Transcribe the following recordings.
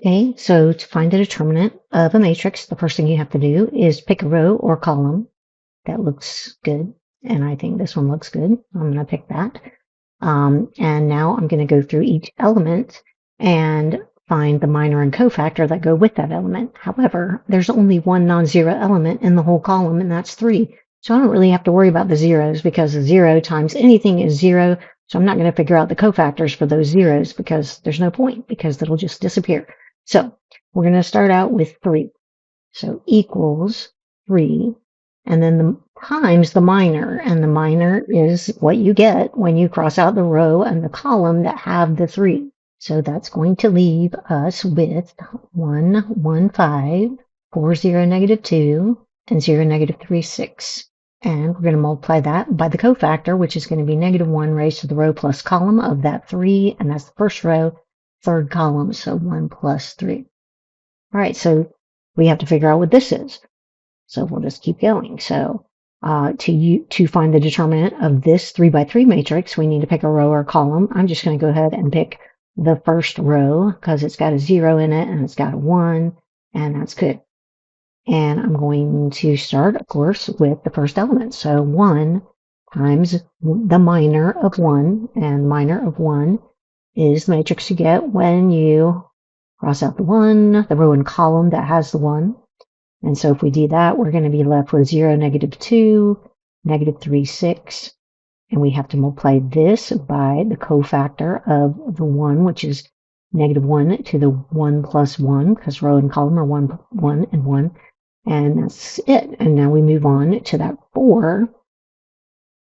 Okay, so to find the determinant of a matrix, the first thing you have to do is pick a row or column that looks good. And I think this one looks good. I'm going to pick that. And now I'm going to go through each element and find the minor and cofactor that go with that element. However, there's only one non-zero element in the whole column, and that's 3. So I don't really have to worry about the zeros because 0 times anything is 0. So I'm not going to figure out the cofactors for those zeros because there's no point because it'll just disappear. So we're going to start out with 3. So equals 3. And then the times the minor, and the minor is what you get when you cross out the row and the column that have the 3. So that's going to leave us with 1, 1, 5, 4, 0, negative 2, and 0, negative 3, 6. And we're going to multiply that by the cofactor, which is going to be negative 1 raised to the row plus column of that 3, and that's the first row, third column, so 1 plus 3. All right, so we have to figure out what this is. So we'll just keep going. So to find the determinant of this 3 by 3 matrix, we need to pick a row or a column. I'm just going to go ahead and pick the first row because it's got a 0 in it and it's got a 1, and that's good. And I'm going to start, of course, with the first element. So 1 times the minor of 1, and minor of 1 is the matrix you get when you cross out the 1, the row and column that has the 1. And so if we do that, we're going to be left with 0, negative 2, negative 3, 6. And we have to multiply this by the cofactor of the 1, which is negative 1 to the 1 plus 1, because row and column are 1, 1, and 1. And that's it. And now we move on to that 4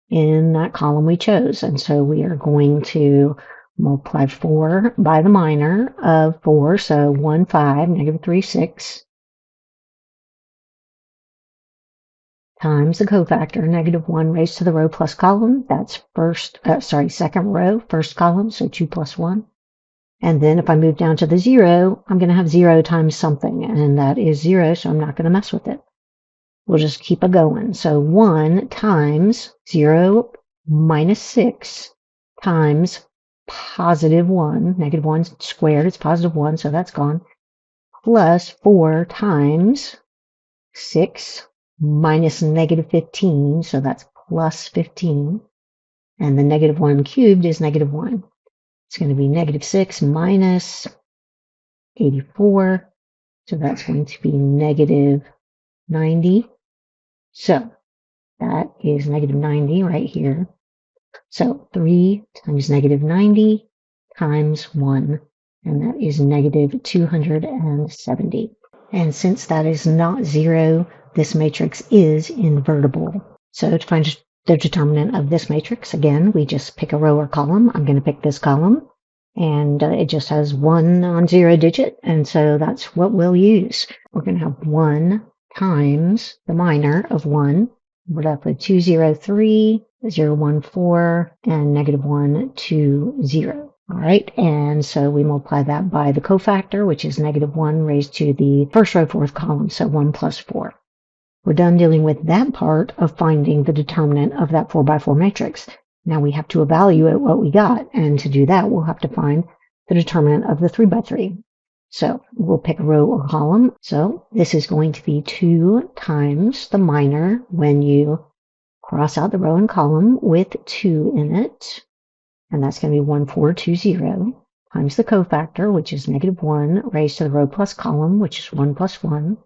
in that column we chose. And so we are going to multiply 4 by the minor of 4. So 1, 5, negative 3, 6. Times the cofactor, negative 1 raised to the row plus column. That's second row, first column, so 2 plus 1. And then if I move down to the 0, I'm going to have 0 times something, and that is 0, so I'm not going to mess with it. We'll just keep it going. So 1 times 0 minus 6 times positive 1. Negative 1 squared is positive 1, so that's gone. Plus 4 times 6 minus negative 15, so that's plus 15. And the negative 1 cubed is negative 1. It's going to be negative 6 minus 84, so that's going to be negative 90. So that is negative 90 right here. So 3 times negative 90 times 1, and that is negative 270. And since that is not 0, this matrix is invertible. So to find the determinant of this matrix, again, we just pick a row or column. I'm going to pick this column, and it just has 1 non-zero digit, and so that's what we'll use. We're going to have 1 times the minor of 1. We're left with 203, 014, and negative 120. All right, and so we multiply that by the cofactor, which is negative 1 raised to the first row, fourth column, so 1 plus 4. We're done dealing with that part of finding the determinant of that 4 by 4 matrix. Now we have to evaluate what we got, and to do that, we'll have to find the determinant of the 3 by 3. So we'll pick a row or column. So this is going to be 2 times the minor when you cross out the row and column with 2 in it. And that's going to be 1420 times the cofactor, which is negative 1 raised to the row plus column, which is 1 plus 1.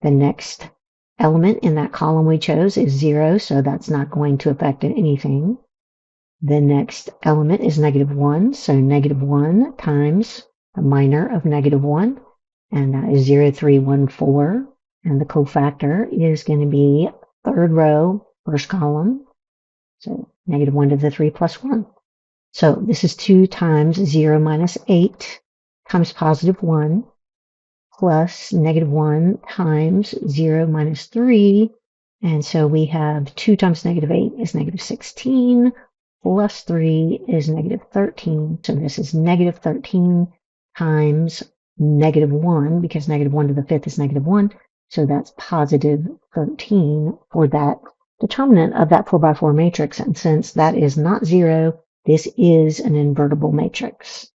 The next element in that column we chose is 0, so that's not going to affect anything. The next element is negative 1, so negative 1 times the minor of negative 1, and that is 0314. And the cofactor is going to be third row, first column, so negative 1 to the 3 plus 1. So this is 2 times 0 minus 8 times positive 1 plus negative 1 times 0 minus 3. And so we have 2 times negative 8 is negative 16 plus 3 is negative 13. So this is negative 13 times negative 1, because negative 1 to the 5th is negative 1. So that's positive 13 for that determinant of that 4 by 4 matrix. And since that is not 0, this is an invertible matrix.